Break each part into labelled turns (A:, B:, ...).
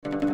A: Have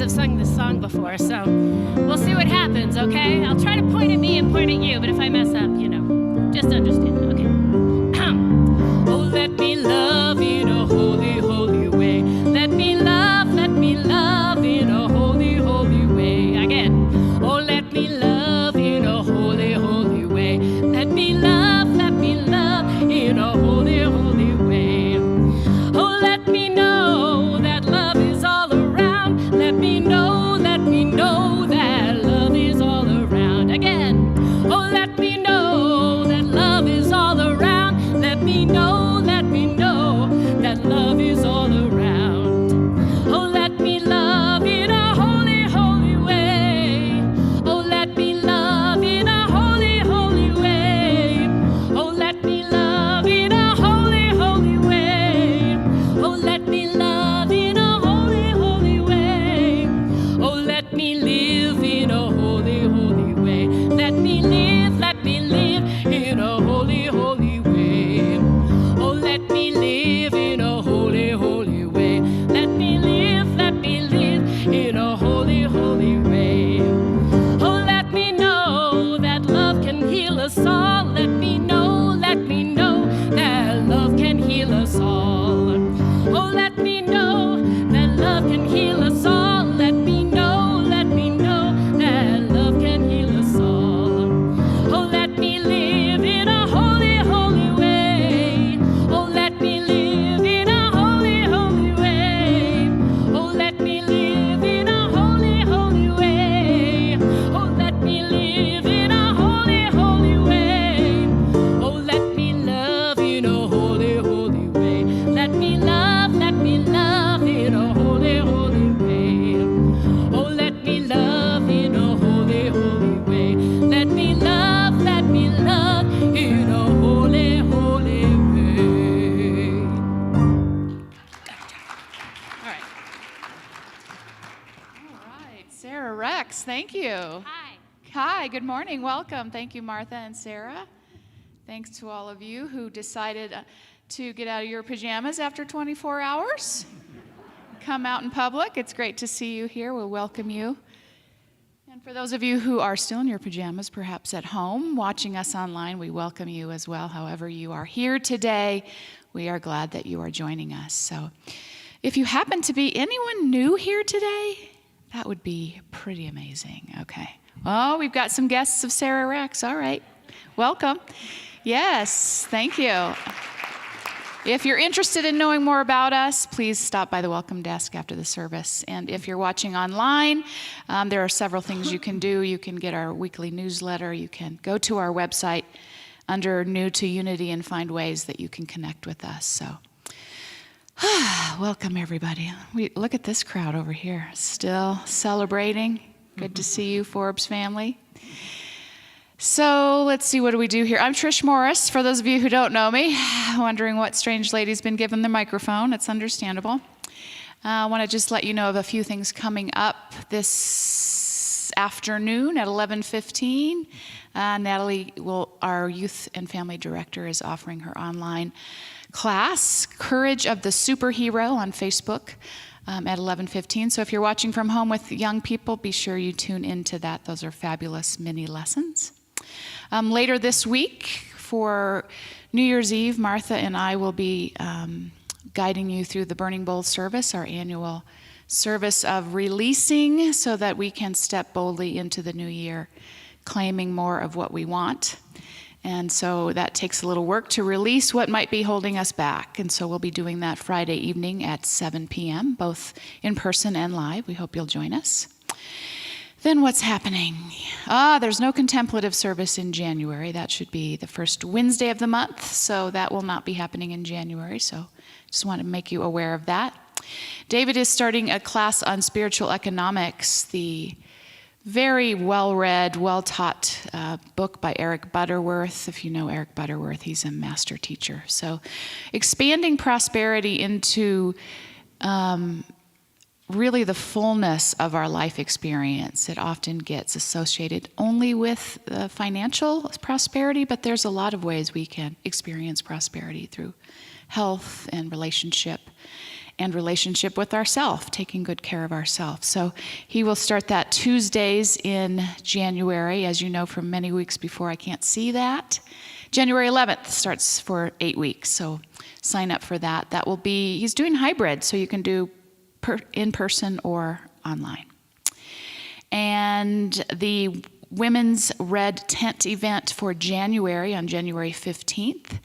A: sung this song before, so we'll see what happens, okay? I'll try to point at me and point at you, but if I mess up, just understand, okay? Oh, let me love in a holy, holy way. Let me love in a holy, holy way. Again. Oh, let me love in a holy, holy way. Let me love in a holy, holy way. Oh, let me know that love is all around. Let me know that love is all around. Again. Oh, let me know that love is all around. Let me know that love is all around. Oh, let me love in a holy, holy way. Oh, let me love in a holy, holy way. Oh, let me love in a holy, holy way. Oh, let me love in a holy, holy way. Oh, let me live in a holy, holy way. Let me live in a holy, holy way. Oh, let me live in a holy, holy way. Let me live in a holy, holy way. Oh, let me know that love can heal us all. Let me know that love can heal us all. Oh, let me know that love can heal us all. Let me know that love can heal us all. Oh, let me live in a holy, holy way. Oh, let me live in a holy, holy way. Oh, let me live in a holy, holy way. Oh, let me live in a holy, holy way. Oh, let me love in a holy, holy way. Let me love in a holy, holy way.
B: Sarah Rex, thank you.
A: Hi.
B: Hi, good morning. Welcome. Thank you, Martha and Sarah. Thanks to all of you who decided to get out of your pajamas after 24 hours. Come out in public. It's great to see you here. We'll welcome you. And for those of you who are still in your pajamas, perhaps at home, watching us online, we welcome you as well. However you are here today, we are glad that you are joining us. So if you happen to be anyone new here today, that would be pretty amazing. Okay. Oh, we've got some guests of Sarah Rex. All right. Welcome. Yes, thank you. If you're interested in knowing more about us, please stop by the welcome desk after the service. And if you're watching online, there are several things you can do. You can get our weekly newsletter. You can go to our website under New to Unity and find ways that you can connect with us. So, welcome everybody. Look at this crowd over here, still celebrating. Good to see you, Forbes family. So let's see, what do we do here? I'm Trish Morris, for those of you who don't know me, wondering what strange lady's been given the microphone. It's understandable. I want to just let you know of a few things coming up this afternoon at 11:15. Natalie, our youth and family director, is offering her online class, Courage of the Superhero, on Facebook at 11:15. So if you're watching from home with young people, be sure you tune into that. Those are fabulous mini lessons. Later this week, for New Year's Eve, Martha and I will be guiding you through the Burning Bowl service, our annual service of releasing, so that we can step boldly into the new year, claiming more of what we want. And so that takes a little work to release what might be holding us back. And so we'll be doing that Friday evening at 7 p.m., both in person and live. We hope you'll join us. Then what's happening? There's no contemplative service in January. That should be the first Wednesday of the month, so that will not be happening in January. So just want to make you aware of that. David is starting a class on spiritual economics, the very well-read, well-taught book by Eric Butterworth. If you know Eric Butterworth, he's a master teacher. So expanding prosperity into really the fullness of our life experience. It often gets associated only with financial prosperity, but there's a lot of ways we can experience prosperity through health and relationship with ourselves, taking good care of ourselves. So he will start that Tuesdays in January. As you know from many weeks before, I can't see that. January 11th starts for 8 weeks, so sign up for that. He's doing hybrid, so you can do in person or online. And the Women's Red Tent event for January, on January 15th,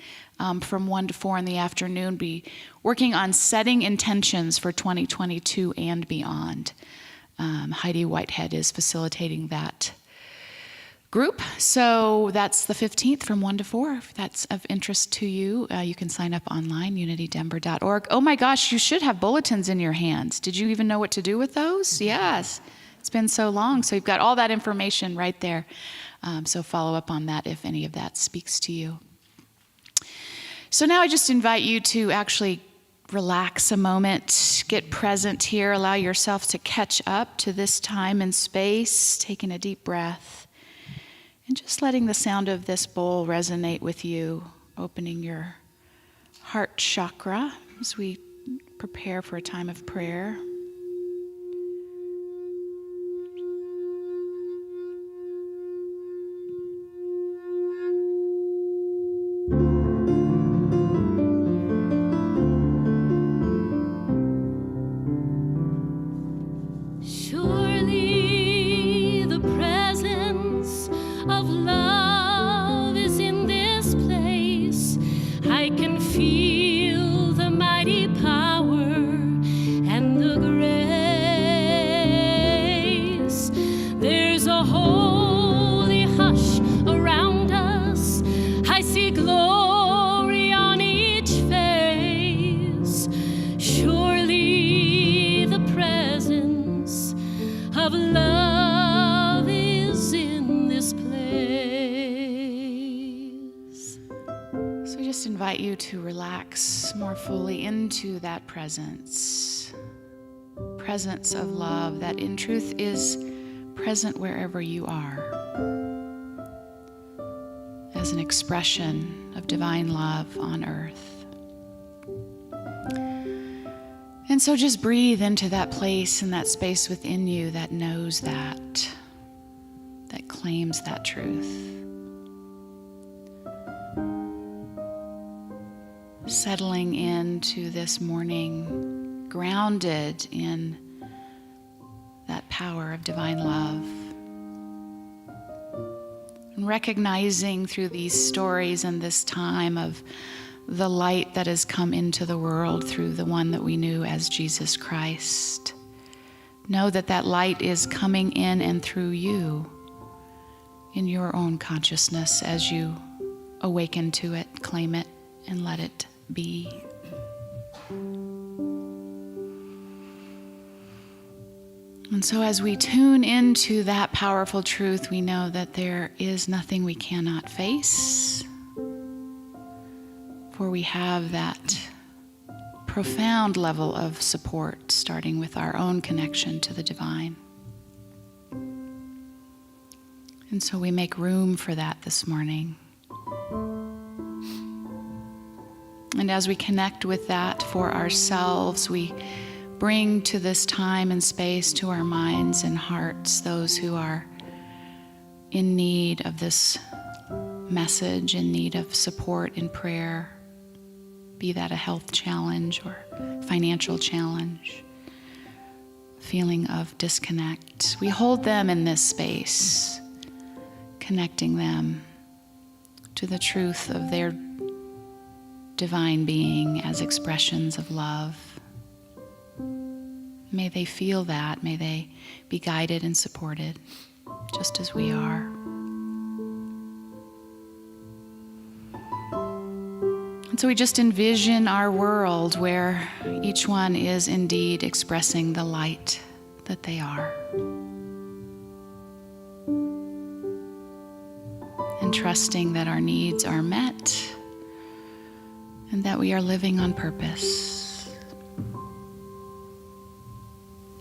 B: from 1 to 4 in the afternoon, be working on setting intentions for 2022 and beyond. Heidi Whitehead is facilitating that group. So that's the 15th from 1 to 4. If that's of interest to you, you can sign up online, unitydenver.org. Oh my gosh, you should have bulletins in your hands. Did you even know what to do with those? Yes. It's been so long. So you've got all that information right there. So follow up on that if any of that speaks to you. So now I just invite you to actually relax a moment, get present here, allow yourself to catch up to this time and space, taking a deep breath. And just letting the sound of this bowl resonate with you, opening your heart chakra as we prepare for a time of prayer. Invite you to relax more fully into that presence presence of love that in truth is present wherever you are, as an expression of divine love on earth. And so just breathe into that place and that space within you that knows that claims that truth. Settling into this morning, grounded in that power of divine love. And recognizing through these stories and this time of the light that has come into the world through the one that we knew as Jesus Christ. Know that that light is coming in and through you in your own consciousness as you awaken to it, claim it, and let it be. And so as we tune into that powerful truth, we know that there is nothing we cannot face, for we have that profound level of support, starting with our own connection to the divine. And so we make room for that this morning. And as we connect with that for ourselves, we bring to this time and space, to our minds and hearts, those who are in need of this message, in need of support in prayer, be that a health challenge or financial challenge, feeling of disconnect. We hold them in this space, connecting them to the truth of their divine being as expressions of love. May they feel that. May they be guided and supported, just as we are. And so we just envision our world where each one is indeed expressing the light that they are. And trusting that our needs are met and that we are living on purpose.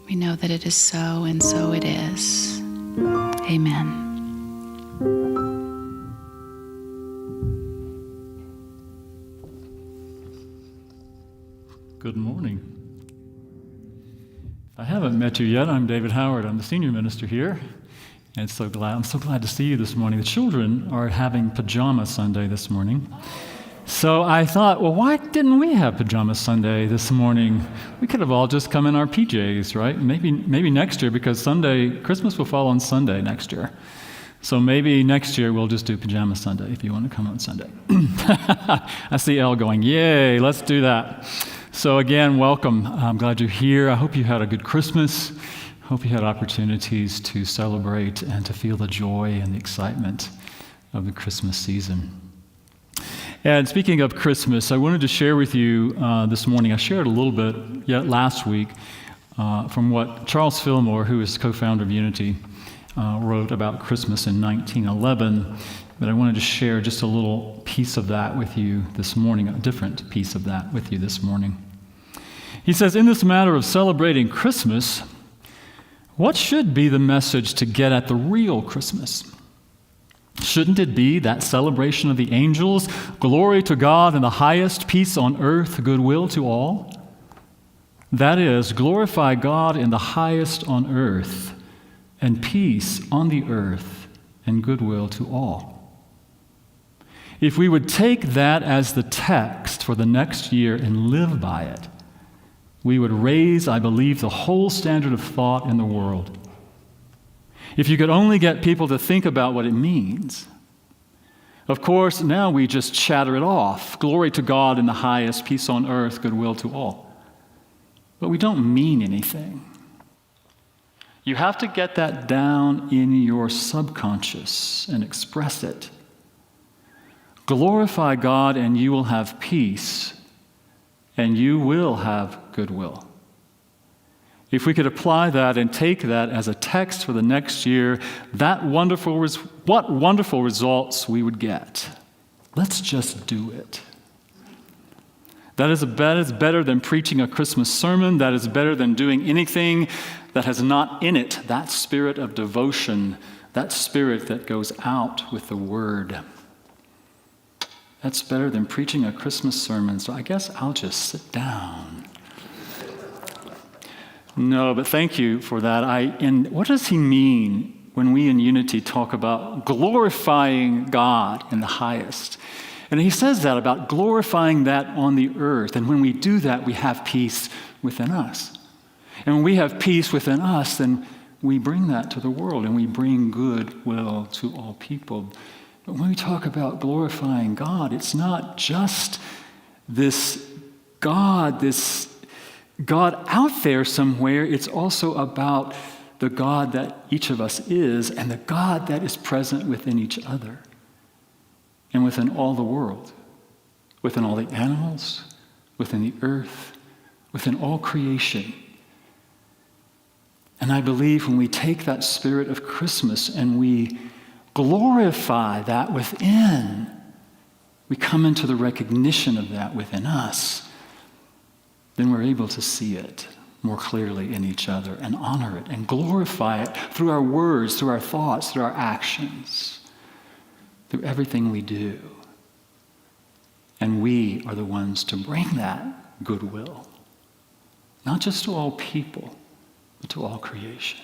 B: We know that it is so, and so it is. Amen.
C: Good morning. If I haven't met you yet, I'm David Howard. I'm the senior minister here. And I'm so glad to see you this morning. The children are having Pajama Sunday this morning. So I thought, well, why didn't we have Pajama Sunday this morning? We could have all just come in our PJs, right? Maybe next year, because Christmas will fall on Sunday next year. So maybe next year we'll just do Pajama Sunday if you want to come on Sunday. I see Elle going, yay, let's do that. So again, welcome. I'm glad you're here. I hope you had a good Christmas. I hope you had opportunities to celebrate and to feel the joy and the excitement of the Christmas season. And speaking of Christmas, I wanted to share with you this morning, I shared a little bit last week from what Charles Fillmore, who is co-founder of Unity, wrote about Christmas in 1911. But I wanted to share just a little piece of that with you this morning, a different piece of that with you this morning. He says, in this matter of celebrating Christmas, what should be the message to get at the real Christmas? Shouldn't it be that celebration of the angels, glory to God in the highest, peace on earth, goodwill to all? That is, glorify God in the highest on earth, and peace on the earth, and goodwill to all. If we would take that as the text for the next year and live by it, we would raise, I believe, the whole standard of thought in the world. If you could only get people to think about what it means. Of course, now we just chatter it off. Glory to God in the highest, peace on earth, goodwill to all. But we don't mean anything. You have to get that down in your subconscious and express it. Glorify God and you will have peace, and you will have goodwill. If we could apply that and take that as a text for the next year, what wonderful results we would get. Let's just do it. That is better than preaching a Christmas sermon. That is better than doing anything that has not in it that spirit of devotion, that spirit that goes out with the word. That's better than preaching a Christmas sermon. So I guess I'll just sit down. No, but thank you for that. And what does he mean when we in Unity talk about glorifying God in the highest? And he says that about glorifying that on the earth. And when we do that, we have peace within us. And when we have peace within us, then we bring that to the world and we bring goodwill to all people. But when we talk about glorifying God, it's not just this God out there somewhere. It's also about the God that each of us is and the God that is present within each other. And within all the world, within all the animals, within the earth, within all creation. And I believe when we take that spirit of Christmas and we glorify that within, we come into the recognition of that within us, then we're able to see it more clearly in each other and honor it and glorify it through our words, through our thoughts, through our actions. Through everything we do. And we are the ones to bring that goodwill, not just to all people, but to all creation.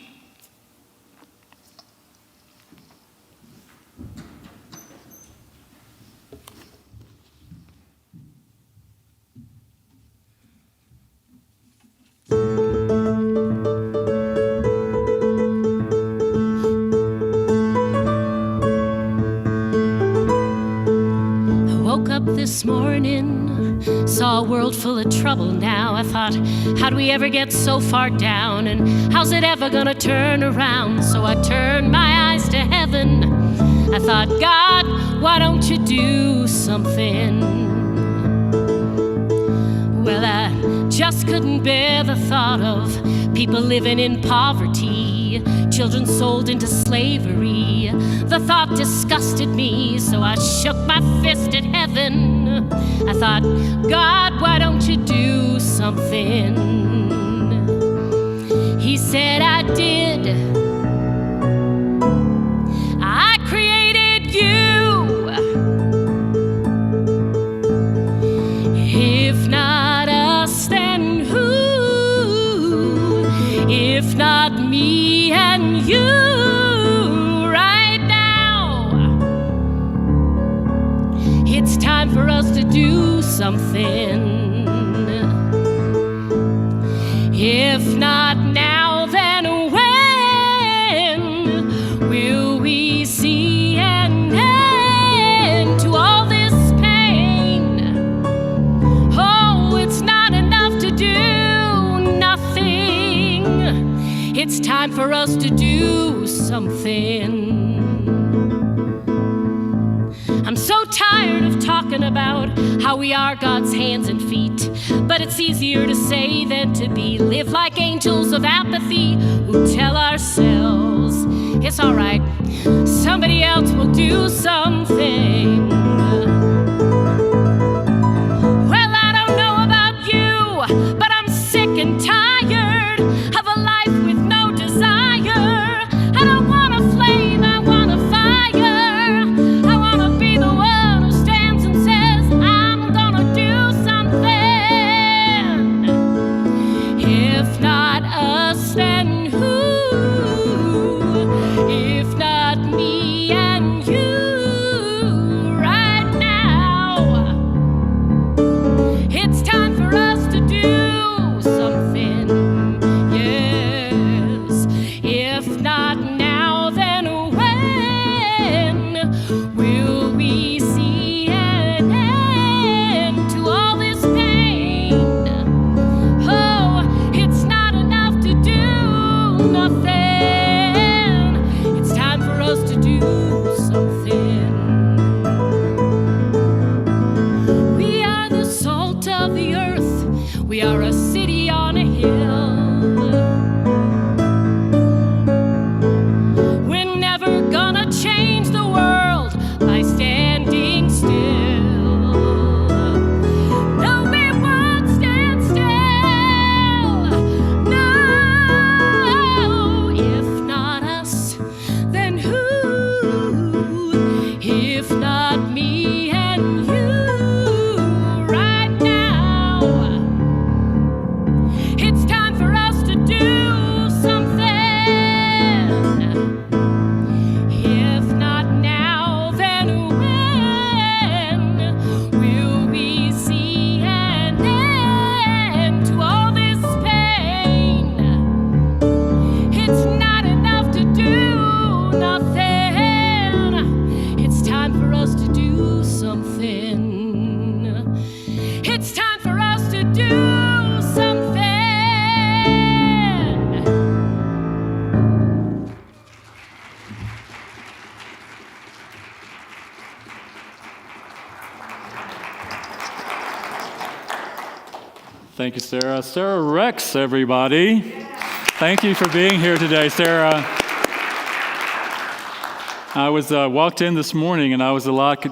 A: This morning, saw a world full of trouble now. I thought, how'd we ever get so far down? And how's it ever gonna turn around? So I turned my eyes to heaven. I thought, God, why don't you do something? Well, I just couldn't bear the thought of people living in poverty, children sold into slavery. The thought disgusted me, so I shook my fist at heaven. I thought, God, why don't you do something? He said, I did. I created you. If not us, then who? If not me and you. It's time for us to do something. If not now, then when will we see an end to all this pain? Oh, it's not enough to do nothing. It's time for us to do something. I'm so tired of talking about how we are God's hands and feet, but it's easier to say than to be. Live like angels of apathy who tell ourselves it's all right, somebody else will do something. Well, I don't know about you, but I'm sick and tired of a life with no desire. I don't want a flame, I want a fire. Then who? If not me and you right now. It's time for us to do something. Yes. If not now, then when will we see an end to all this pain? Oh, it's not enough to do
C: Thank you, Sarah. Sarah Rex, everybody. Thank you for being here today, Sarah. I was walked in this morning, and I was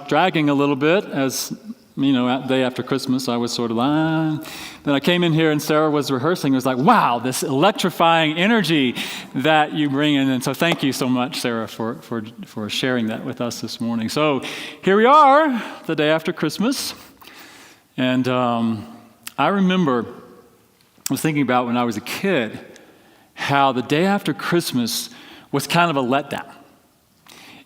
C: dragging a little bit, as you know, day after Christmas, I was sort of Then I came in here, and Sarah was rehearsing. It was like, wow, this electrifying energy that you bring in. And so thank you so much, Sarah, for sharing that with us this morning. So here we are, the day after Christmas. And I remember, I was thinking about when I was a kid, how the day after Christmas was kind of a letdown.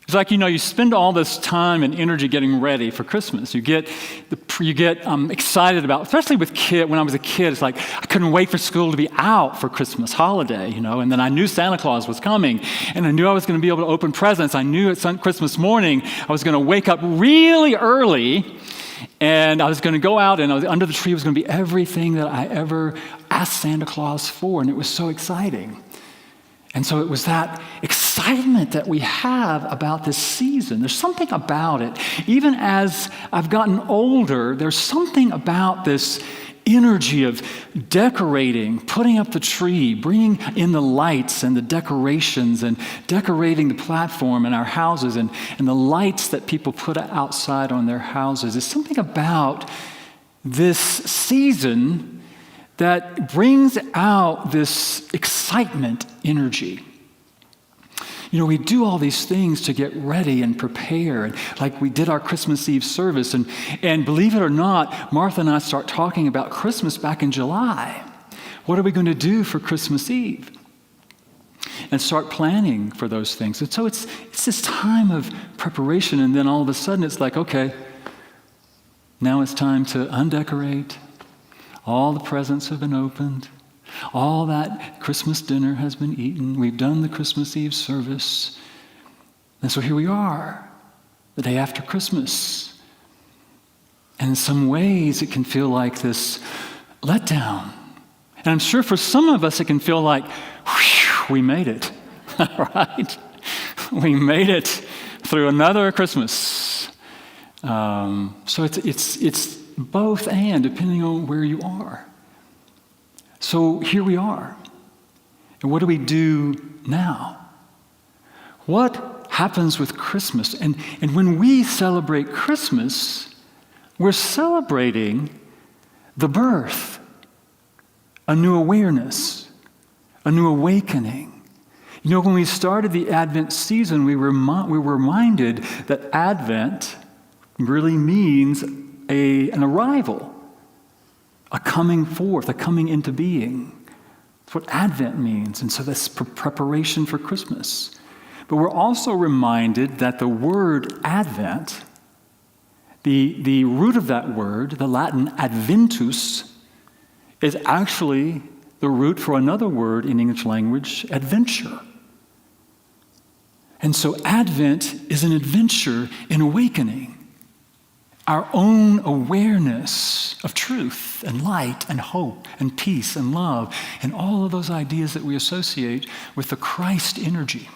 C: It's like, you spend all this time and energy getting ready for Christmas. You get excited about, especially with when I was a kid, it's like I couldn't wait for school to be out for Christmas holiday, and then I knew Santa Claus was coming, and I knew I was going to be able to open presents. I knew at Christmas morning I was going to wake up really early, and I was going to go out, and under the tree was going to be everything that I ever asked Santa Claus for, and it was so exciting. And so it was that excitement that we have about this season. There's something about it. Even as I've gotten older, there's something about this energy of decorating, putting up the tree, bringing in the lights and the decorations and decorating the platform in our houses and the lights that people put outside on their houses. There's something about this season that brings out this excitement energy. We do all these things to get ready and prepare, like we did our Christmas Eve service, and believe it or not, Martha and I start talking about Christmas back in July. What are we going to do for Christmas Eve? And start planning for those things. And so it's this time of preparation, and then all of a sudden it's like, okay, now it's time to undecorate. All the presents have been opened. All that Christmas dinner has been eaten. We've done the Christmas Eve service. And so here we are, the day after Christmas. And in some ways, it can feel like this letdown. And I'm sure for some of us, it can feel like, whew, we made it, right? We made it through another Christmas. So it's both and, depending on where you are. So here we are. And what do we do now? What happens with Christmas? And when we celebrate Christmas, we're celebrating the birth, a new awareness, a new awakening. When we started the Advent season, we were reminded that Advent really means an arrival, a coming forth, a coming into being. That's what Advent means. And so that's preparation for Christmas. But we're also reminded that the word Advent, the root of that word, the Latin adventus, is actually the root for another word in English language, adventure. And so Advent is an adventure in awakening. Our own awareness of truth and light and hope and peace and love and all of those ideas that we associate with the Christ energy.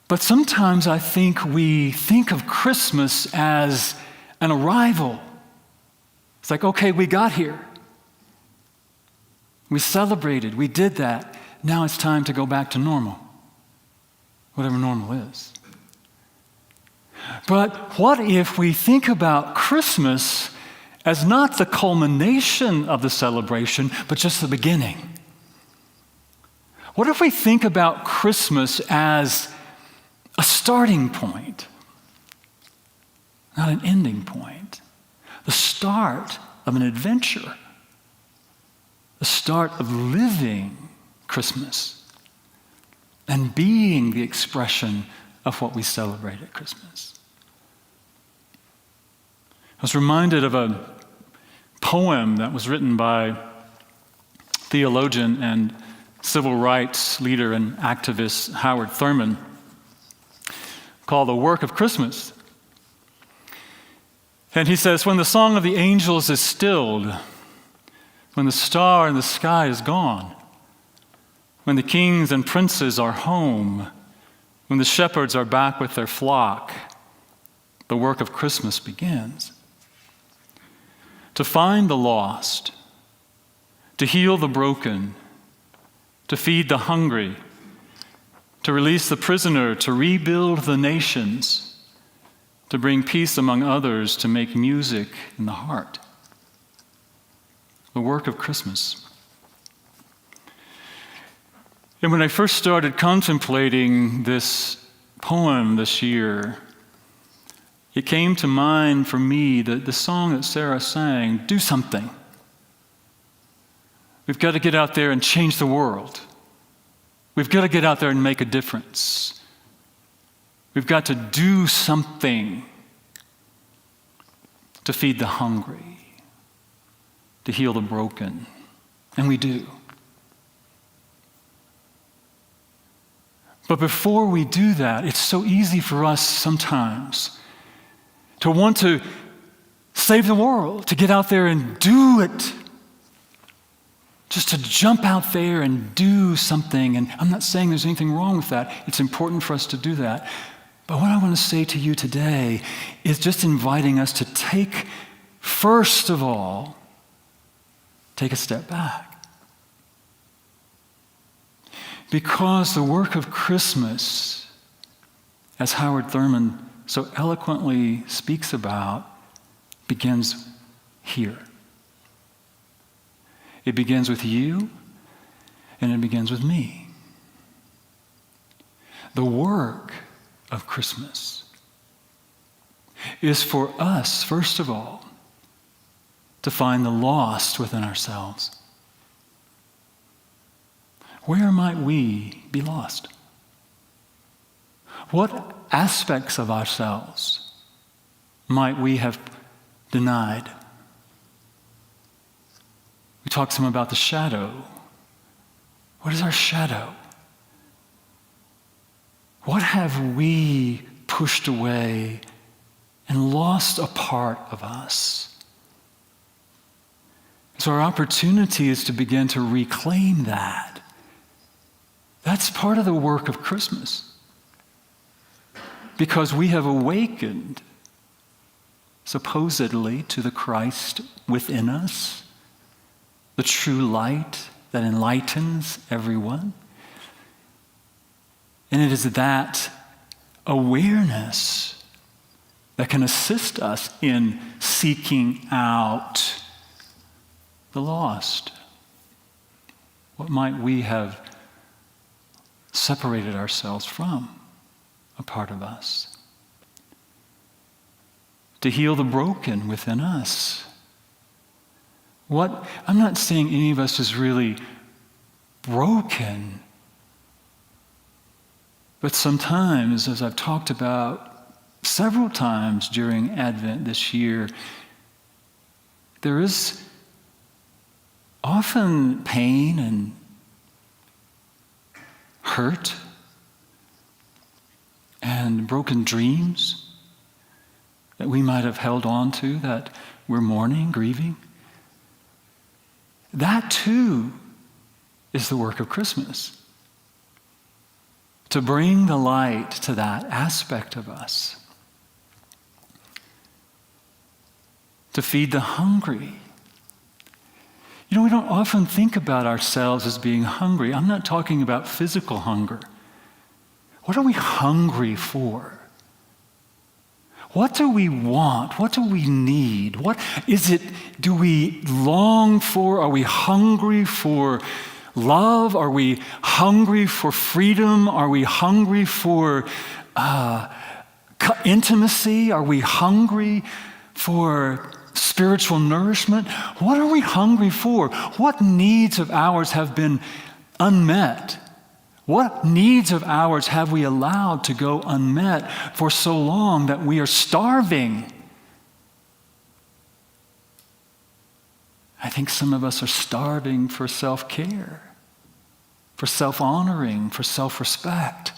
C: But sometimes I think we think of Christmas as an arrival. It's like, okay, we got here. We celebrated, we did that. Now it's time to go back to normal, whatever normal is. But what if we think about Christmas as not the culmination of the celebration, but just the beginning? What if we think about Christmas as a starting point, not an ending point? The start of an adventure, the start of living Christmas and being the expression of what we celebrate at Christmas. I was reminded of a poem that was written by theologian and civil rights leader and activist Howard Thurman called The Work of Christmas. And he says, when the song of the angels is stilled, when the star in the sky is gone, when the kings and princes are home, when the shepherds are back with their flock, the work of Christmas begins.
D: to find the lost, to heal the broken, to feed the hungry, to release the prisoner, to rebuild the nations, to bring peace among others, to make music in the heart. The work of Christmas. And when I first started contemplating this poem this year, it came to mind for me that the song that Sarah sang, Do Something. We've got to get out there and change the world. We've got to get out there and make a difference. We've got to do something to feed the hungry, to heal the broken. And we do. But before we do that, it's so easy for us sometimes to want to save the world, to get out there and do it. Just to jump out there and do something. And I'm not saying there's anything wrong with that. It's important for us to do that. But what I want to say to you today is just inviting us to take, first of all, take a step back. Because the work of Christmas, as Howard Thurman so eloquently speaks about, begins here. It begins with you, and it begins with me. The work of Christmas is for us, first of all, to find the lost within ourselves. Where might we be lost? What aspects of ourselves might we have denied? We talked some about the shadow. What is our shadow? What have we pushed away and lost a part of us? So our opportunity is to begin to reclaim that. That's part of the work of Christmas. Because we have awakened, supposedly, to the Christ within us, the true light that enlightens everyone. And it is that awareness that can assist us in seeking out the lost. What might we have separated ourselves from, a part of us? To heal the broken within us. I'm not saying any of us is really broken, but sometimes, as I've talked about several times during Advent this year, there is often pain and hurt and broken dreams that we might have held on to, that we're mourning, grieving. That too is the work of Christmas. To bring the light to that aspect of us. To feed the hungry. You know, we don't often think about ourselves as being hungry. I'm not talking about physical hunger. What are we hungry for? What do we want? What do we need? What is it do we long for? Are we hungry for love? Are we hungry for freedom? Are we hungry for intimacy? Are we hungry for spiritual nourishment? What are we hungry for? What needs of ours have been unmet? What needs of ours have we allowed to go unmet for so long that we are starving? I think some of us are starving for self-care, for self-honoring, for self-respect,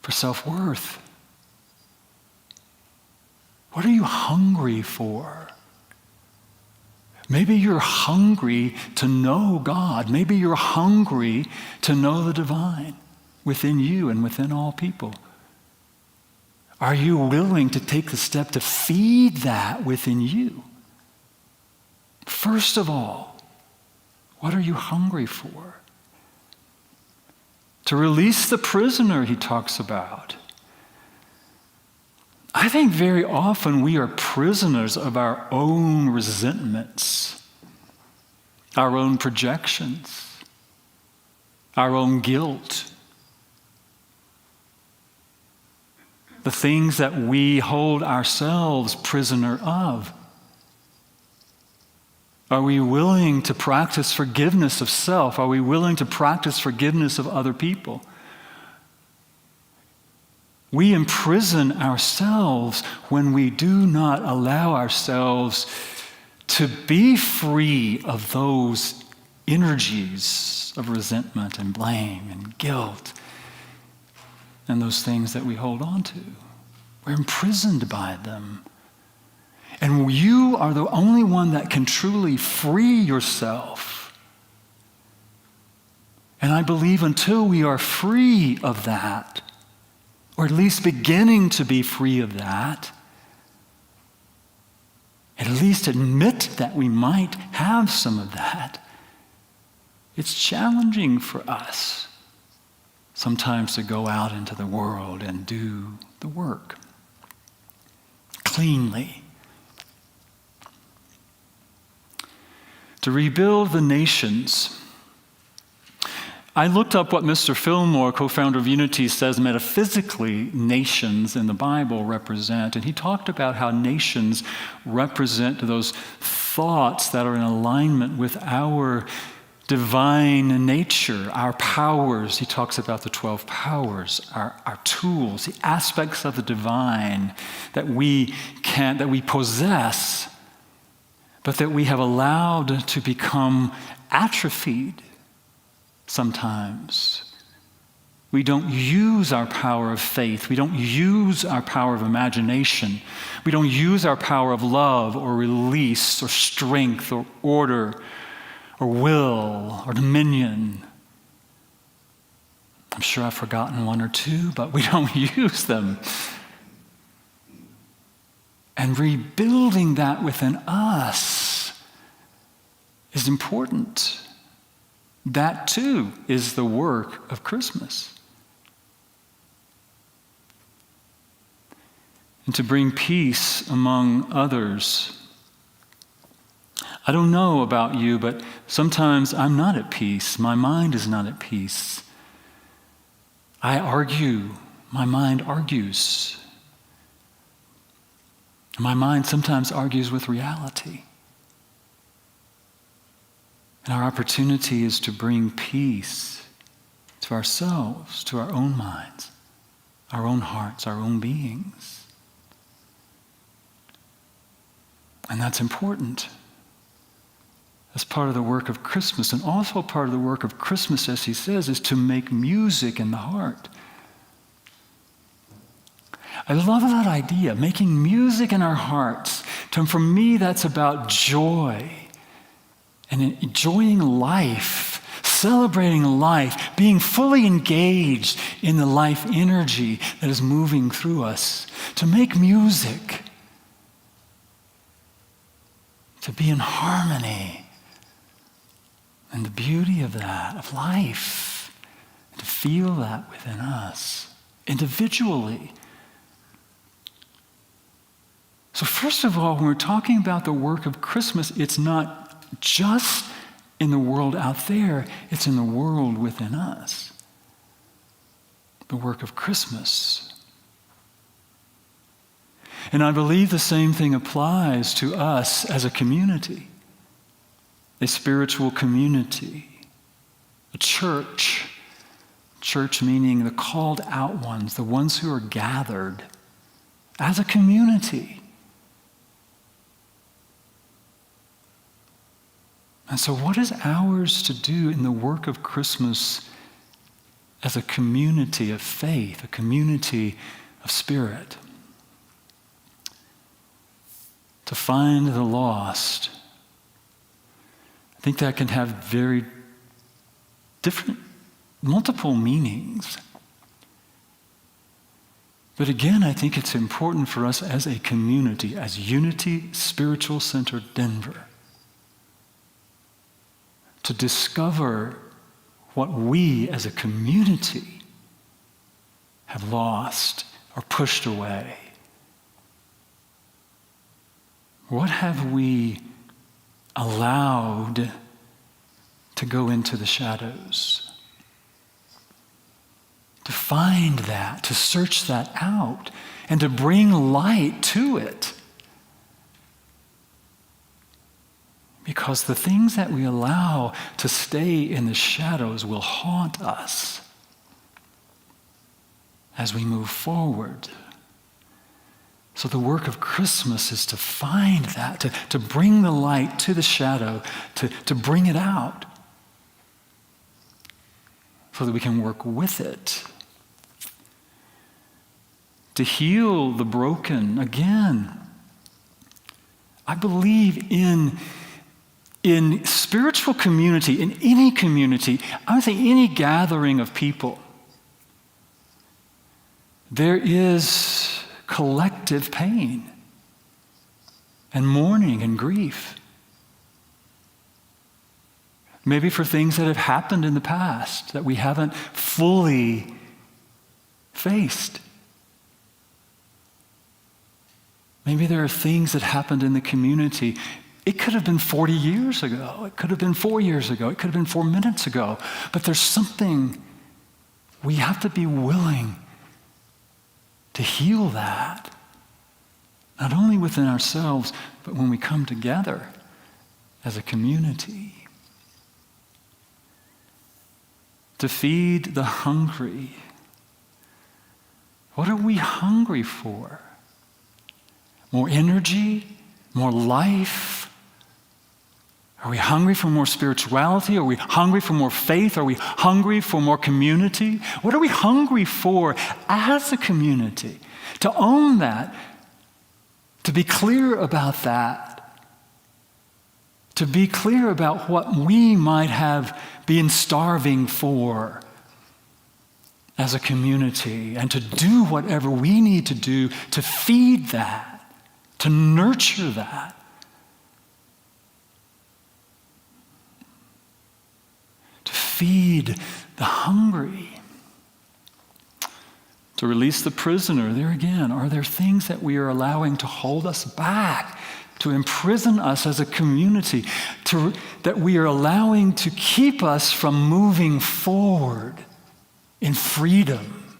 D: for self-worth. What are you hungry for? Maybe you're hungry to know God. Maybe you're hungry to know the divine within you and within all people. Are you willing to take the step to feed that within you? First of all, what are you hungry for? To release the prisoner, he talks about. I think very often we are prisoners of our own resentments, our own projections, our own guilt. The things that we hold ourselves prisoner of. Are we willing to practice forgiveness of self? Are we willing to practice forgiveness of other people? We imprison ourselves when we do not allow ourselves to be free of those energies of resentment and blame and guilt and those things that we hold on to. We're imprisoned by them. And you are the only one that can truly free yourself. And I believe until we are free of that, or at least beginning to be free of that, at least admit that we might have some of that, it's challenging for us sometimes to go out into the world and do the work cleanly. To rebuild the nations. I looked up what Mr. Fillmore, co-founder of Unity, says metaphysically nations in the Bible represent. And he talked about how nations represent those thoughts that are in alignment with our divine nature, our powers. He talks about the 12 powers, our tools, the aspects of the divine that we possess, but that we have allowed to become atrophied sometimes. We don't use our power of faith. We don't use our power of imagination. We don't use our power of love or release or strength or order or will or dominion. I'm sure I've forgotten one or two, but we don't use them. And rebuilding that within us is important. That too is the work of Christmas. And to bring peace among others. I don't know about you, but sometimes I'm not at peace. My mind is not at peace. I argue. My mind argues. My mind sometimes argues with reality. And our opportunity is to bring peace to ourselves, to our own minds, our own hearts, our own beings. And that's important. As part of the work of Christmas, and also part of the work of Christmas, as he says, is to make music in the heart. I love that idea, making music in our hearts. For me, that's about joy and enjoying life, celebrating life, being fully engaged in the life energy that is moving through us. To make music, to be in harmony. And the beauty of that, of life, to feel that within us, individually. So first of all, when we're talking about the work of Christmas, it's not just in the world out there, it's in the world within us. The work of Christmas. And I believe the same thing applies to us as a community. A spiritual community, a church. Church meaning the called out ones, the ones who are gathered as a community. And so what is ours to do in the work of Christmas as a community of faith, a community of spirit? To find the lost. I think that can have very different, multiple meanings. But again, I think it's important for us as a community, as Unity Spiritual Center Denver, to discover what we as a community have lost or pushed away. What have we allowed to go into the shadows? To find that, to search that out, and to bring light to it. Because the things that we allow to stay in the shadows will haunt us as we move forward. So the work of Christmas is to find that, to bring the light to the shadow, to bring it out so that we can work with it. To heal the broken. Again, I believe in spiritual community, in any community, I would say any gathering of people, there is collective pain and mourning and grief. Maybe for things that have happened in the past that we haven't fully faced. Maybe there are things that happened in the community. It could have been 40 years ago. It could have been 4 years ago. It could have been 4 minutes ago. But there's something we have to be willing to heal that. Not only within ourselves, but when we come together as a community. To feed the hungry. What are we hungry for? More energy? More life? Are we hungry for more spirituality? Are we hungry for more faith? Are we hungry for more community? What are we hungry for as a community? To own that, to be clear about that, to be clear about what we might have been starving for as a community, and to do whatever we need to do to feed that, to nurture that. To feed the hungry. To release the prisoner. There again, are there things that we are allowing to hold us back, to imprison us as a community, that we are allowing to keep us from moving forward in freedom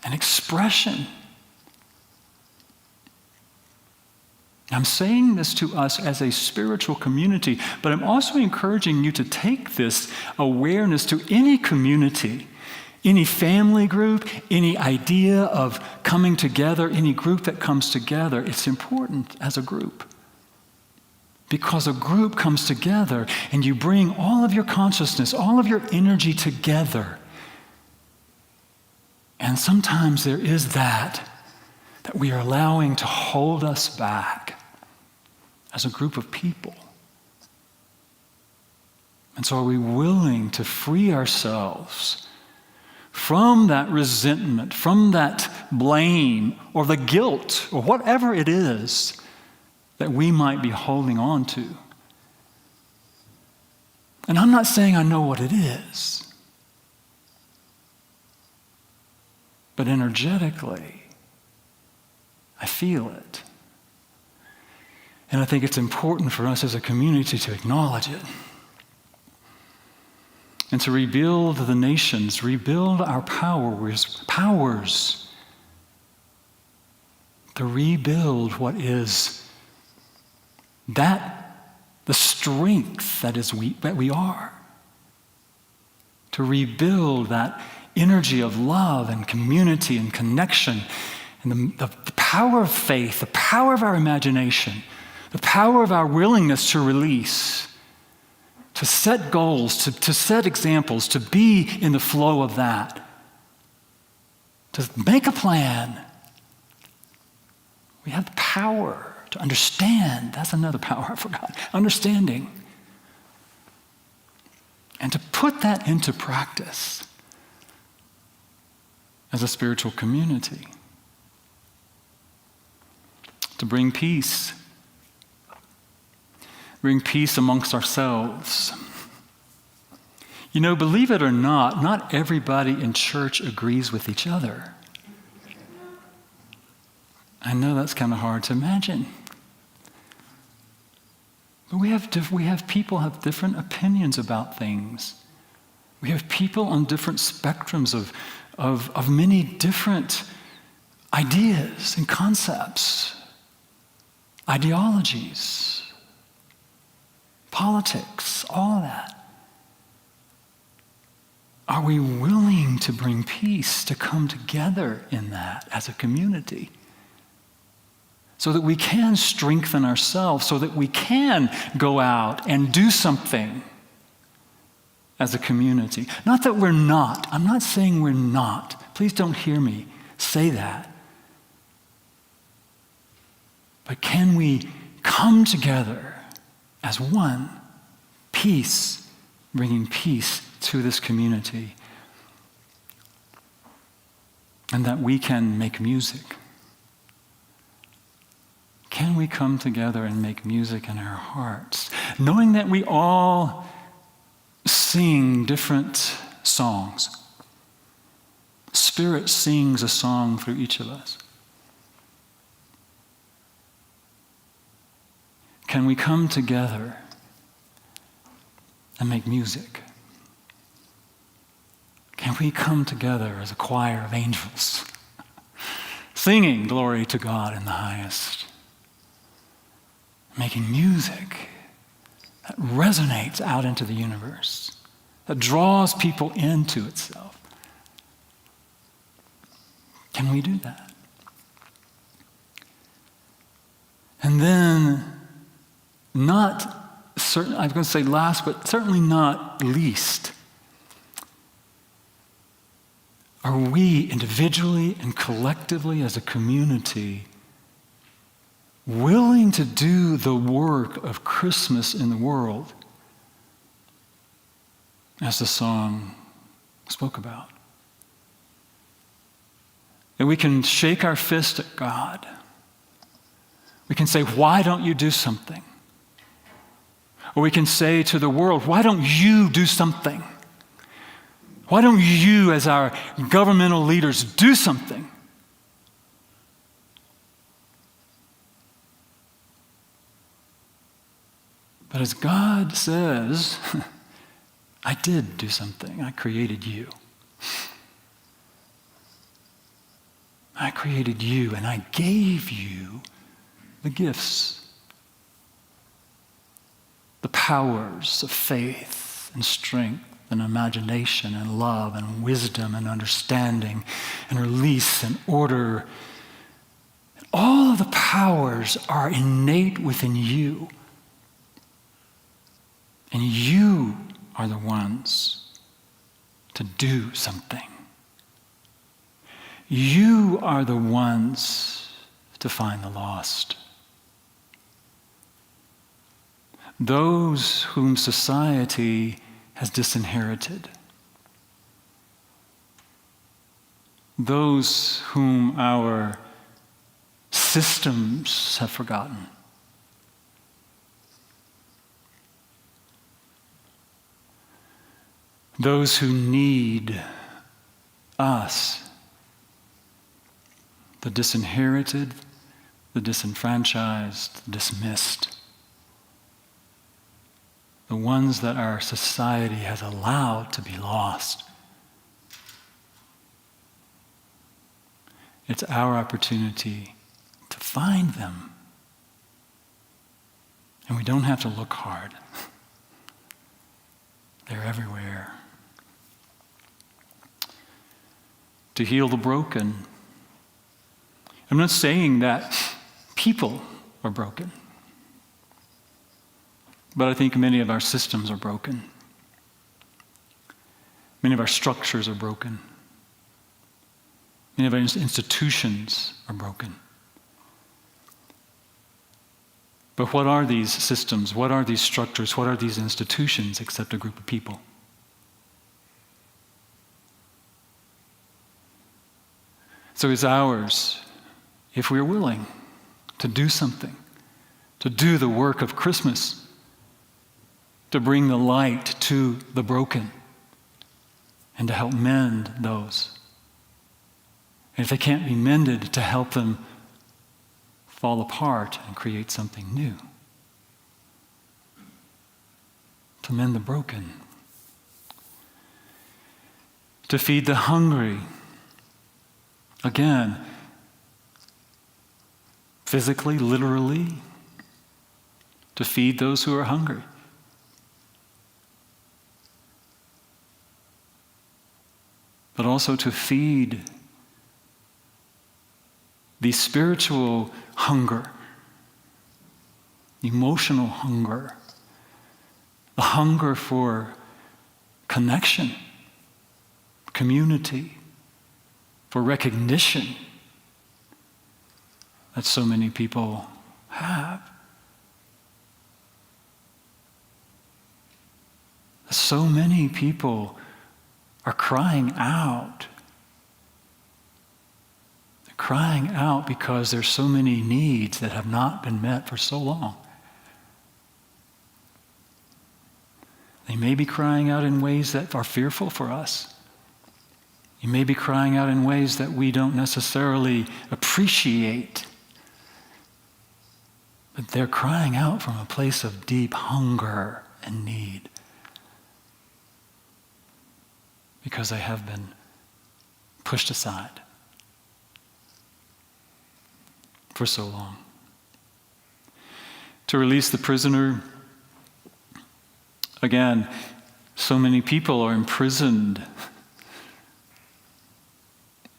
D: and expression? I'm saying this to us as a spiritual community, but I'm also encouraging you to take this awareness to any community, any family group, any idea of coming together, any group that comes together. It's important as a group. Because a group comes together and you bring all of your consciousness, all of your energy together. And sometimes there is that we are allowing to hold us back as a group of people. And so are we willing to free ourselves from that resentment, from that blame, or the guilt, or whatever it is that we might be holding on to? And I'm not saying I know what it is, but energetically, I feel it. And I think it's important for us as a community to acknowledge it. And to rebuild the nations, rebuild our powers, to rebuild what is that, the strength that we are. To rebuild that energy of love and community and connection, and the power of faith, the power of our imagination, the power of our willingness to release, to set goals, to set examples, to be in the flow of that, to make a plan. We have the power to understand. That's another power I forgot. Understanding. And to put that into practice as a spiritual community. To bring peace. Bring peace amongst ourselves. You know, believe it or not everybody in church agrees with each other. I know that's kind of hard to imagine. But we have people have different opinions about things. We have people on different spectrums of many different ideas and concepts, ideologies, politics, all of that. Are we willing to bring peace, to come together in that as a community? So that we can strengthen ourselves, so that we can go out and do something as a community. Not that we're not. I'm not saying we're not. Please don't hear me say that. But can we come together as one, peace, bringing peace to this community, and that we can make music? Can we come together and make music in our hearts, knowing that we all sing different songs? Spirit sings a song through each of us. Can we come together and make music? Can we come together as a choir of angels, singing glory to God in the highest, making music that resonates out into the universe, that draws people into itself? Can we do that? And then, not certain, I was going to say last, but certainly not least, are we individually and collectively as a community willing to do the work of Christmas in the world, as the song spoke about? That we can shake our fist at God. We can say, why don't you do something? Or we can say to the world, why don't you do something? Why don't you, as our governmental leaders, do something? But as God says, I did do something. I created you. I created you, and I gave you the gifts, the powers of faith and strength and imagination and love and wisdom and understanding and release and order. All of the powers are innate within you. And you are the ones to do something. You are the ones to find the lost. Those whom society has disinherited. Those whom our systems have forgotten. Those who need us, the disinherited, the disenfranchised, the dismissed, the ones that our society has allowed to be lost. It's our opportunity to find them. And we don't have to look hard. They're everywhere. To heal the broken. I'm not saying that people are broken, but I think many of our systems are broken. Many of our structures are broken. Many of our institutions are broken. But what are these systems? What are these structures? What are these institutions except a group of people? So it's ours, if we're willing to do something, to do the work of Christmas, to bring the light to the broken, and to help mend those. And if they can't be mended, to help them fall apart and create something new. To mend the broken. To feed the hungry. Again, physically, literally, to feed those who are hungry. But also to feed the spiritual hunger, emotional hunger, the hunger for connection, community, for recognition that so many people have. So many people are crying out. They're crying out because there's so many needs that have not been met for so long. They may be crying out in ways that are fearful for us. You may be crying out in ways that we don't necessarily appreciate. But they're crying out from a place of deep hunger and need. Because they have been pushed aside for so long. To release the prisoner, again, so many people are imprisoned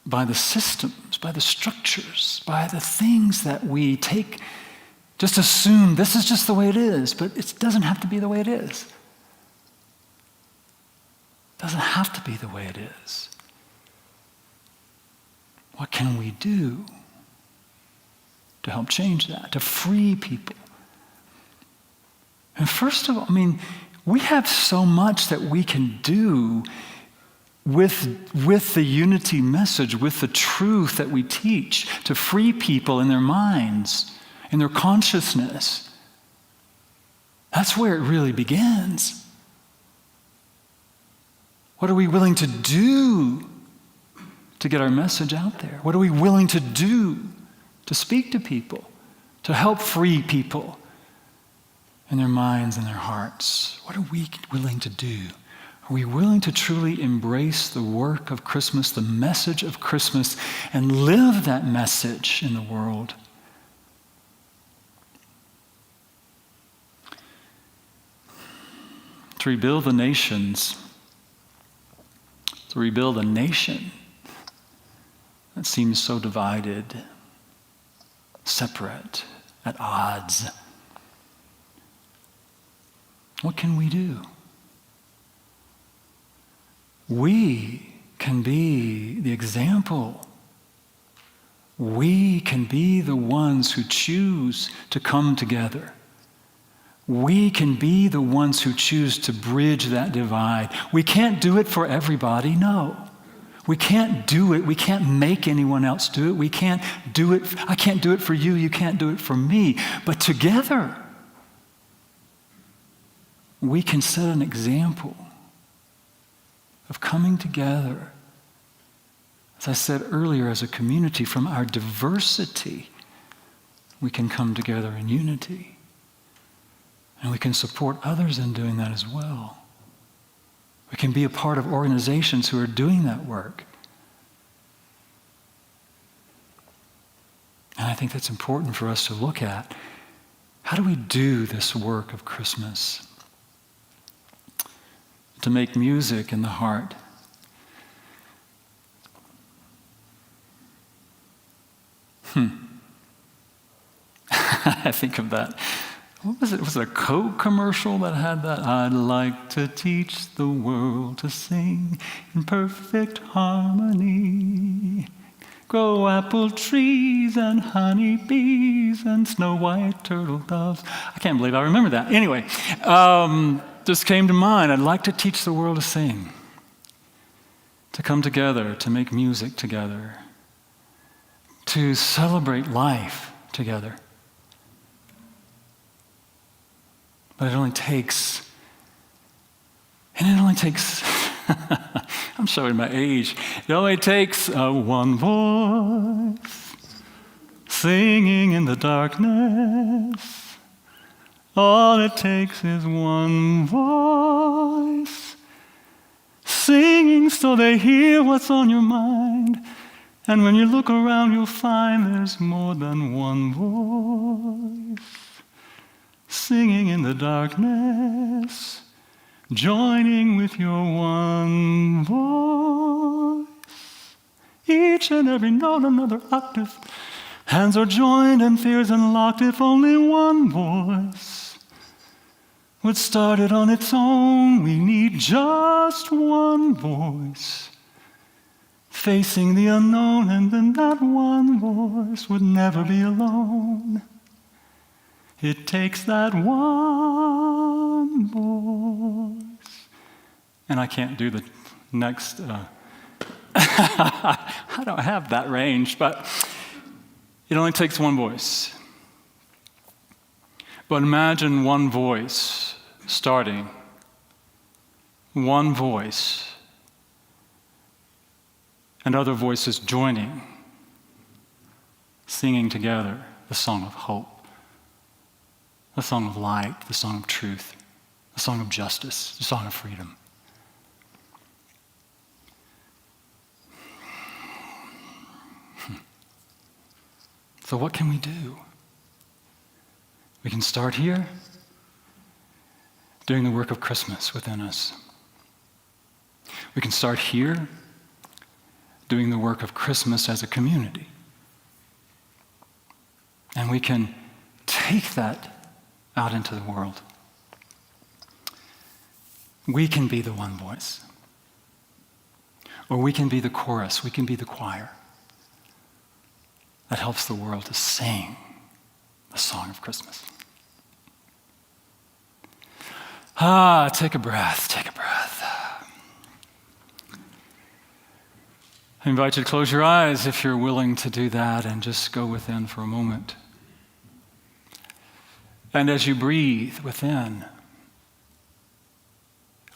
D: by the systems, by the structures, by the things that we take, just assume this is just the way it is, but it doesn't have to be the way it is. Doesn't have to be the way it is. What can we do to help change that, to free people? And first of all, we have so much that we can do with the unity message, with the truth that we teach, to free people in their minds, in their consciousness. That's where it really begins. What are we willing to do to get our message out there? What are we willing to do to speak to people, to help free people in their minds and their hearts? What are we willing to do? Are we willing to truly embrace the work of Christmas, the message of Christmas, and live that message in the world? To rebuild the nations, to rebuild a nation that seems so divided, separate, at odds. What can we do? We can be the example. We can be the ones who choose to come together. We can be the ones who choose to bridge that divide. We can't do it for everybody, no. We can't do it. We can't make anyone else do it. We can't do it. I can't do it for you. You can't do it for me. But together, we can set an example of coming together, as I said earlier, as a community. From our diversity, we can come together in unity. And we can support others in doing that as well. We can be a part of organizations who are doing that work. And I think that's important for us to look at. How do we do this work of Christmas? To make music in the heart. I think of that. What was it? Was it a Coke commercial that had that? I'd like to teach the world to sing in perfect harmony. Grow apple trees and honey bees and snow white turtle doves. I can't believe I remember that. Anyway, just came to mind. I'd like to teach the world to sing, to come together, to make music together, to celebrate life together. But it only takes I'm showing my age. It only takes one voice singing in the darkness. All it takes is one voice singing so they hear what's on your mind. And when you look around, you'll find there's more than one voice singing in the darkness, joining with your one voice. Each and every note another octave. Hands are joined and fears unlocked. If only one voice would start it on its own. We need just one voice facing the unknown, and then that one voice would never be alone. It takes that one voice. And I can't do the next, I don't have that range, but it only takes one voice. But imagine one voice starting, one voice, and other voices joining, singing together the song of hope, the song of light, the song of truth, the song of justice, the song of freedom. So what can we do? We can start here, doing the work of Christmas within us. We can start here, doing the work of Christmas as a community. And we can take that out into the world. We can be the one voice. Or we can be the chorus, we can be the choir that helps the world to sing the song of Christmas. Take a breath, take a breath. I invite you to close your eyes if you're willing to do that and just go within for a moment. And as you breathe within,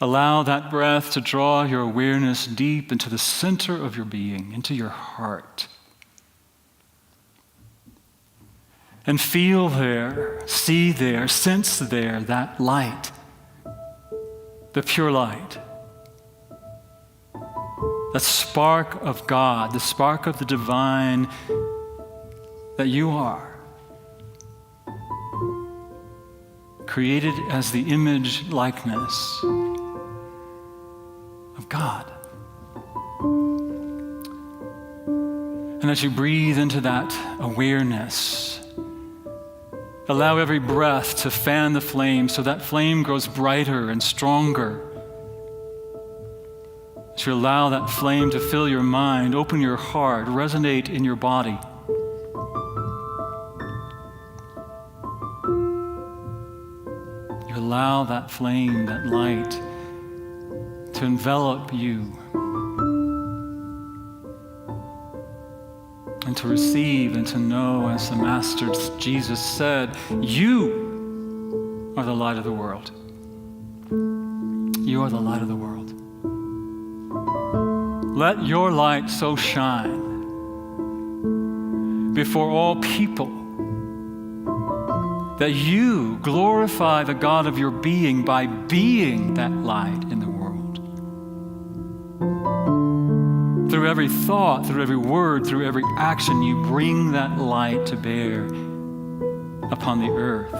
D: allow that breath to draw your awareness deep into the center of your being, into your heart. And feel there, see there, sense there that light, the pure light, that spark of God, the spark of the divine that you are, created as the image likeness of God. And as you breathe into that awareness, allow every breath to fan the flame so that flame grows brighter and stronger. As you allow that flame to fill your mind, open your heart, resonate in your body. You allow that flame, that light, to envelop you and to receive and to know, as the Master Jesus said, you are the light of the world. You are the light of the world. Let your light so shine before all people that you glorify the God of your being by being that light in the world. Through every thought, through every word, through every action, you bring that light to bear upon the earth.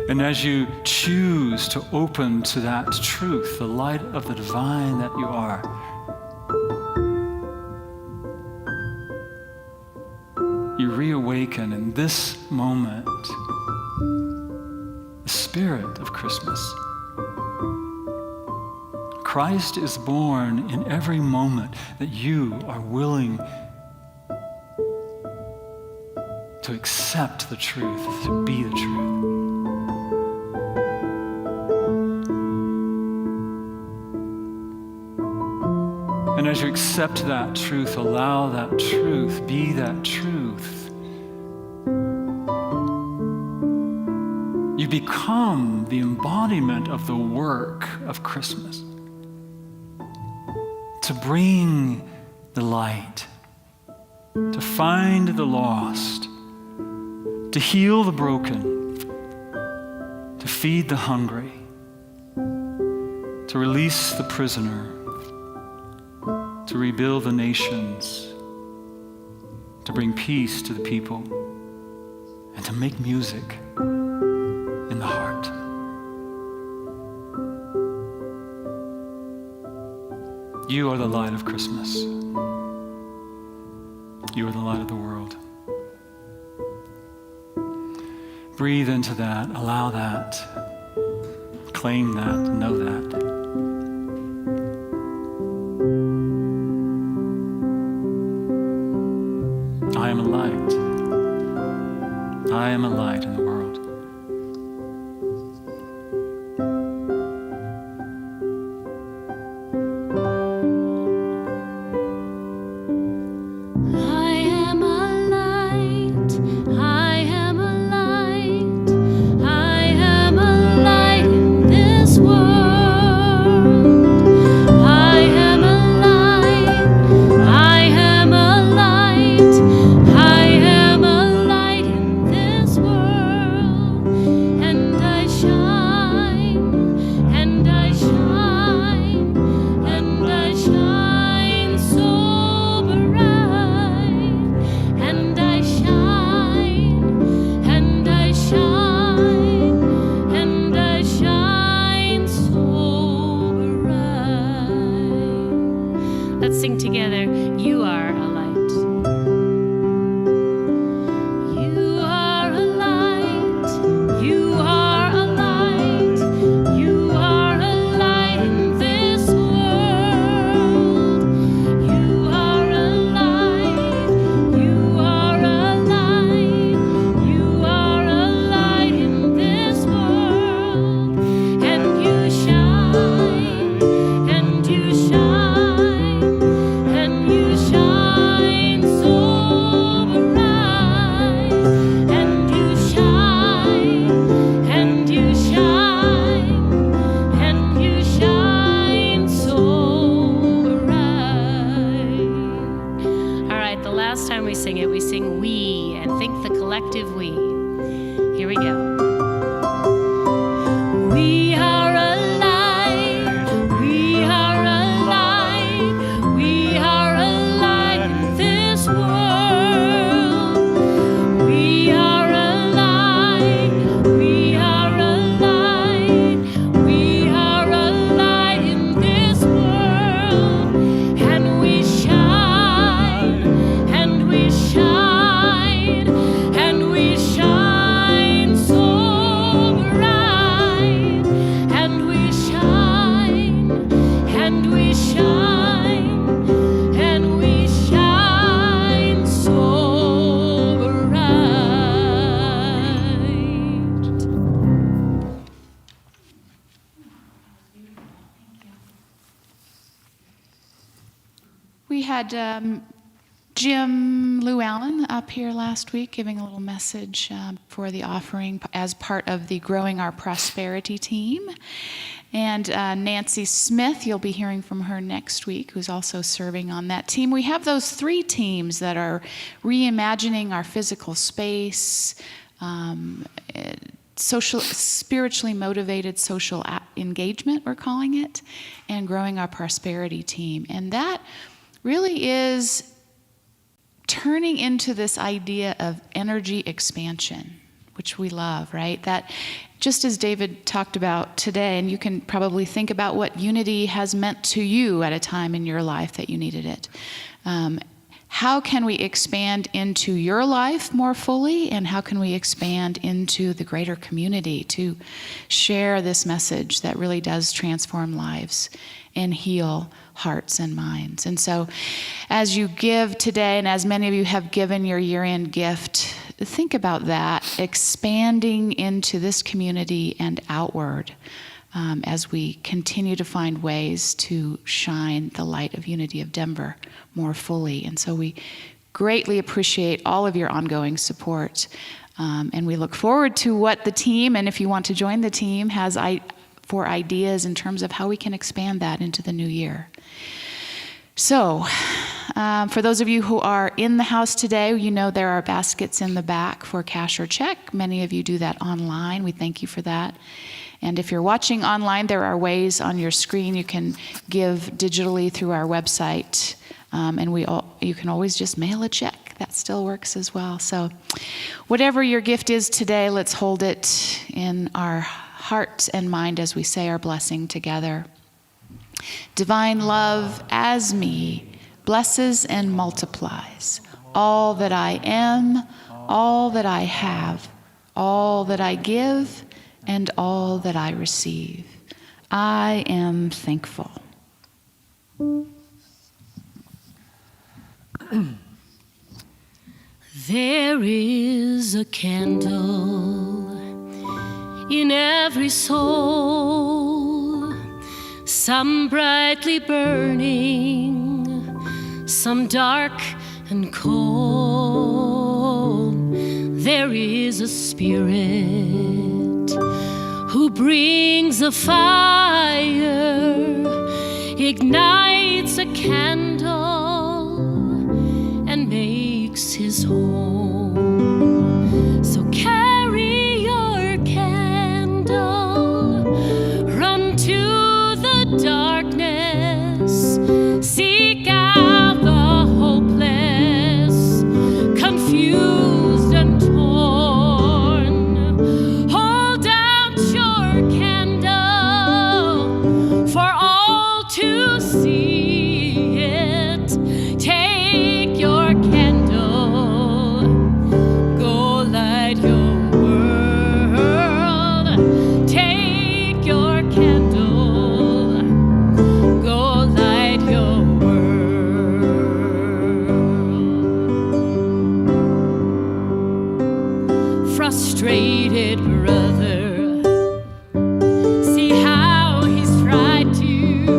D: And as you choose to open to that truth, the light of the divine that you are, you reawaken in this moment the spirit of Christmas. Christ is born in every moment that you are willing to accept the truth, to be the truth. And as you accept that truth, allow that truth, be that truth become the embodiment of the work of Christmas. To bring the light, to find the lost, to heal the broken, to feed the hungry, to release the prisoner, to rebuild the nations, to bring peace to the people, and to make music in the heart. You are the light of Christmas. You are the light of the world. Breathe into that, allow that, claim that, know that. I am a light. I am a light in the world.
A: Let's sing together. You are a light. You are a light. You are a light. You are a light in this world. You are a light. You are a light. You are a light in this world. And you shine. And you shine. Last time we sing it, we sing we and think the collective we. Here we go. We are alive. We are alive. We are alive in this world. We are alive. We are alive. We are alive in this world. And we shine. We shine, and we shine so bright, and we shine, and we shine, and we shine so bright.
B: We had Jim Llewellyn up here last week giving a little message for the offering as part of the Growing Our Prosperity team. And Nancy Smith, you'll be hearing from her next week, who's also serving on that team. We have those three teams that are reimagining our physical space, spiritually motivated social engagement, we're calling it, and Growing Our Prosperity team. And that really is turning into this idea of energy expansion, which we love, right? That just as David talked about today, and you can probably think about what unity has meant to you at a time in your life that you needed it. How can we expand into your life more fully, and how can we expand into the greater community to share this message that really does transform lives and heal hearts and minds? And so as you give today, and as many of you have given your year-end gift, think about that, expanding into this community and outward as we continue to find ways to shine the light of Unity of Denver more fully. And so we greatly appreciate all of your ongoing support And we look forward to what the team, and if you want to join the team, has for ideas in terms of how we can expand that into the new year. So, for those of you who are in the house today, you know there are baskets in the back for cash or check. Many of you do that online. We thank you for that. And if you're watching online, there are ways on your screen you can give digitally through our website. And you can always just mail a check. That still works as well. So whatever your gift is today, let's hold it in our heart and mind as we say our blessing together. Divine love as me blesses and multiplies all that I am, all that I have, all that I give, and all that I receive. I am thankful.
A: There is a candle in every soul, some brightly burning, some dark and cold. There is a spirit who brings a fire, ignites a candle, and makes his home. So carry your candle, run to the darkness, seek out the hopeless, confused and torn. Hold out your candle for all to see it. Take your candle, go light your world. Take your candle, go light your world. Frustrated brother, see how he's tried to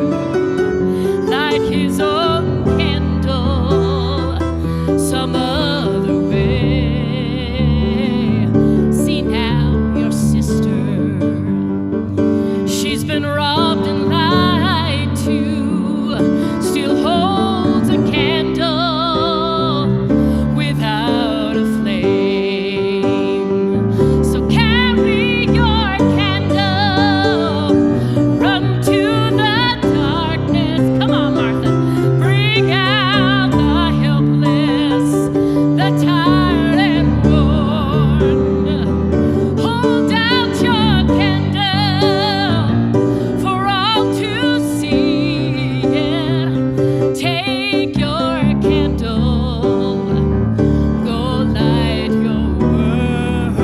A: light his own candle some other way. See now your sister, she's been robbed and lied to, still holds a candle without a flame. So carry your candle, run to the darkness. Come on, Martha. Bring out the helpless, the tired and worn. Hold out your candle for all to see it. Take your candle, go light your world.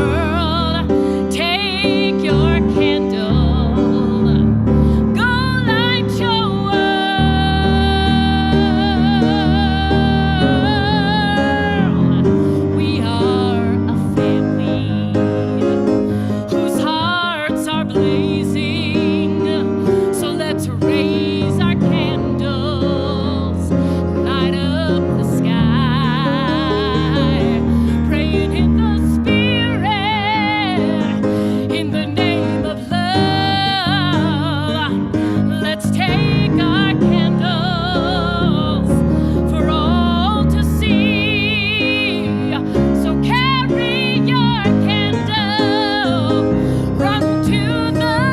A: Take your candle, go light your world. We are a family whose hearts are blazing. So let's raise our candles, light up the sky, praying in the Spirit, in the name of love. Let's take our candles for all to see. So carry your candle, run to the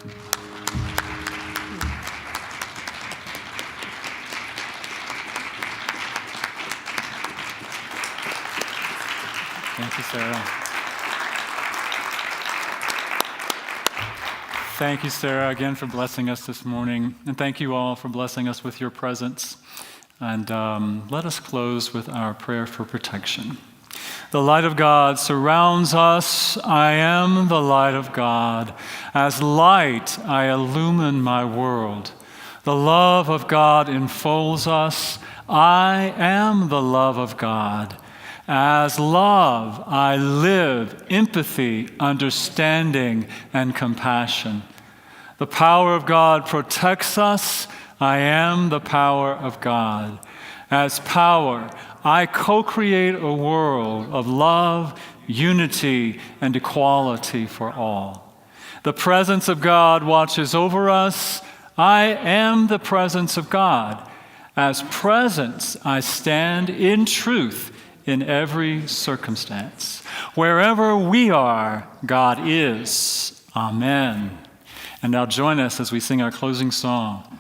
D: Thank you, Sarah. Thank you, Sarah, again for blessing us this morning. And thank you all for blessing us with your presence. And let us close with our prayer for protection. The light of God surrounds us. I am the light of God. As light, I illumine my world. The love of God enfolds us. I am the love of God. As love, I live empathy, understanding, and compassion. The power of God protects us. I am the power of God. As power, I co-create a world of love, unity, and equality for all. The presence of God watches over us. I am the presence of God. As presence, I stand in truth in every circumstance. Wherever we are, God is. Amen. And now join us as we sing our closing song.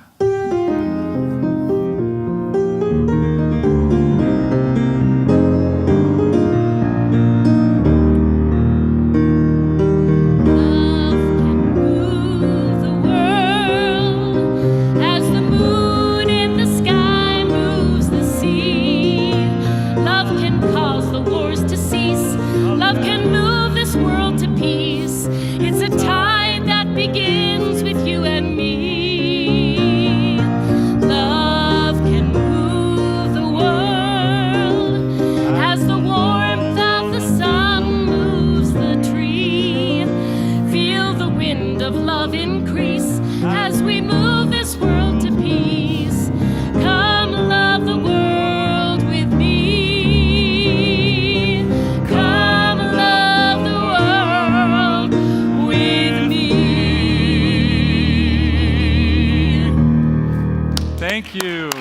D: Thank you.